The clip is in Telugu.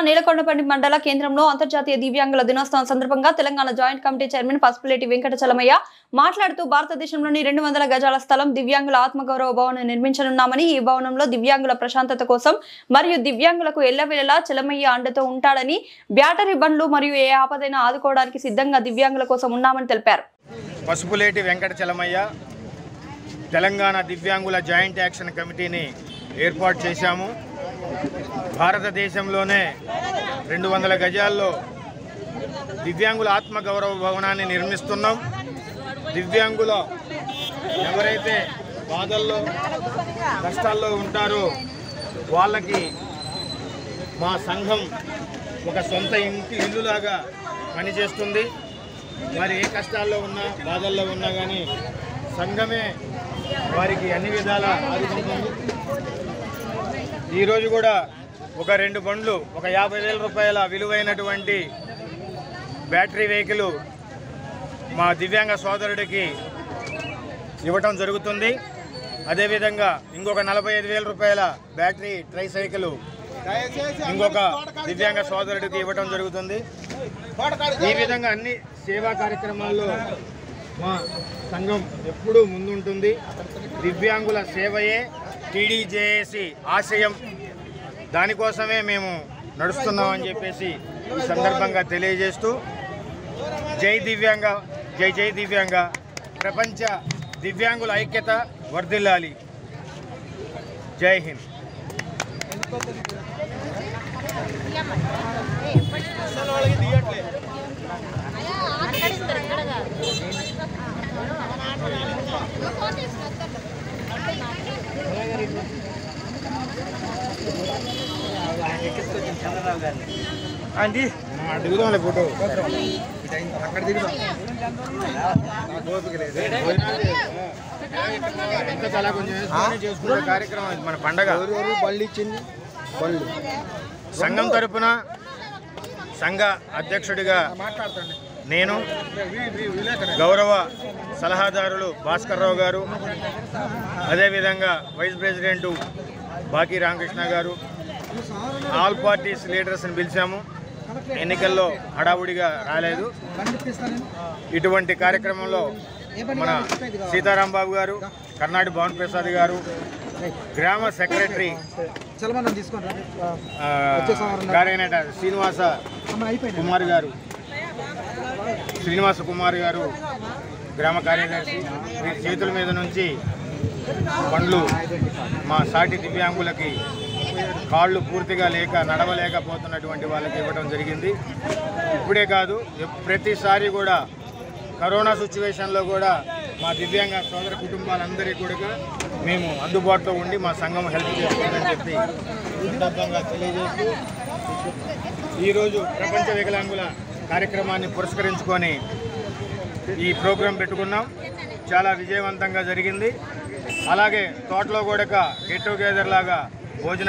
నీలకొండపల్లి మండల కేంద్రంలో అంతర్జాతీయ దివ్యాంగుల దినోత్సవం సందర్భంగా Telangana joint committee chairman Pasupuleti Venkata Chalamayya మాట్లాడుతూ భారతదేశంలోని 200 గజాల స్థలం దివ్యాంగుల ఆత్మగౌరవ భవనం నిర్మించనున్నామని, ఈ భవనంలో దివ్యాంగుల ప్రశాంతత కోసం మరియు దివ్యాంగులకు ఎల్లవేళలా చలమయ్య అండతో ఉంటాడని, బ్యాటరీ బండ్లు మరియు ఏ ఆపదైనా ఆదుకోవడానికి సిద్ధంగా దివ్యాంగుల కోసం ఉన్నామని తెలిపారు. పసుపులేటి వెంకట చలమయ్య తెలంగాణ దివ్యాంగుల జాయింట్ యాక్షన్ కమిటీని ఏర్పాటు చేశాము. భారతదేశంలోనే 200 గజాల్లో దివ్యాంగుల ఆత్మగౌరవ భవనాన్ని నిర్మిస్తున్నాం. దివ్యాంగుల ఎవరైతే బాధల్లో కష్టాల్లో ఉంటారో వాళ్ళకి మా సంఘం ఒక సొంత ఇల్లులాగా పనిచేస్తుంది. మరి ఏ కష్టాల్లో ఉన్నా బాధల్లో ఉన్నా కానీ సంఘమే వారికి అన్ని విధాలా ఆదుకుంటుంది. ఈరోజు కూడా ఒక 2 బండ్లు, ఒక 50,000 రూపాయల విలువైనటువంటి బ్యాటరీ వెహికల్ మా దివ్యాంగ సోదరుడికి ఇవ్వటం జరుగుతుంది. అదేవిధంగా ఇంకొక 45,000 రూపాయల బ్యాటరీ ట్రైసైకిల్ ఇంకొక దివ్యాంగ సోదరుడికి ఇవ్వటం జరుగుతుంది. ఈ విధంగా అన్ని సేవా కార్యక్రమాల్లో మా సంఘం ఎప్పుడూ ముందుంటుంది. దివ్యాంగుల సేవయే టీడీజేఏసీ ఆశయం. దానికోసమే మేము నడుస్తున్నామని చెప్పేసి ఈ సందర్భంగా తెలియజేస్తూ జై దివ్యాంగ, జై జై దివ్యాంగ, ప్రపంచ దివ్యాంగుల ఐక్యత వర్ధిల్లాలి. జై హింద్. అండి దిగుదాంలే ఫోటో అక్కడ దిగుదాం. ఎంత చాలా కొంచెం చేసుకునే కార్యక్రమం మన పండగ. బళ్ళు ఇచ్చింది బళ్ళు సంఘం తరపున సంఘ అధ్యక్షుడిగా నేను, గౌరవ సలహాదారులు భాస్కర్రావు గారు, అదేవిధంగా వైస్ ప్రెసిడెంటు బాకీ రామకృష్ణ గారు, ఆల్ పార్టీస్ లీడర్స్ని పిలిచాము. ఎన్నికల్లో హడావుడిగా రాలేదు. ఇటువంటి కార్యక్రమంలో మన సీతారాం బాబు గారు, కర్నాటి భవన్ ప్రసాద్ గారు, గ్రామ సెక్రటరీ గారైన శ్రీనివాస కుమార్ గారు గ్రామ కార్యదర్శి, చేతుల మీద నుంచి బండ్లు మా సాటి దివ్యాంగులకి కాళ్ళు పూర్తిగా లేక నడవలేకపోతున్నటువంటి వాళ్ళకి ఇవ్వడం జరిగింది. ఇప్పుడే కాదు, ప్రతిసారి కూడా కరోనా సిచ్యువేషన్లో కూడా మా దివ్యాంగ సోదర కుటుంబాలందరికీ కూడా మేము అందుబాటులో ఉండి మా సంఘం హెల్ప్ చేస్తుందని చెప్పి సందర్భంగా తెలియజేస్తూ ఈరోజు ప్రపంచ వికలాంగుల కార్యక్రమాన్ని పురస్కరించుకొని ఈ ప్రోగ్రాం పెట్టుకున్నాం. చాలా విజయవంతంగా జరిగింది. అలాగే తోటలో కూడా గెట్ టుగెదర్ లాగా భోజనం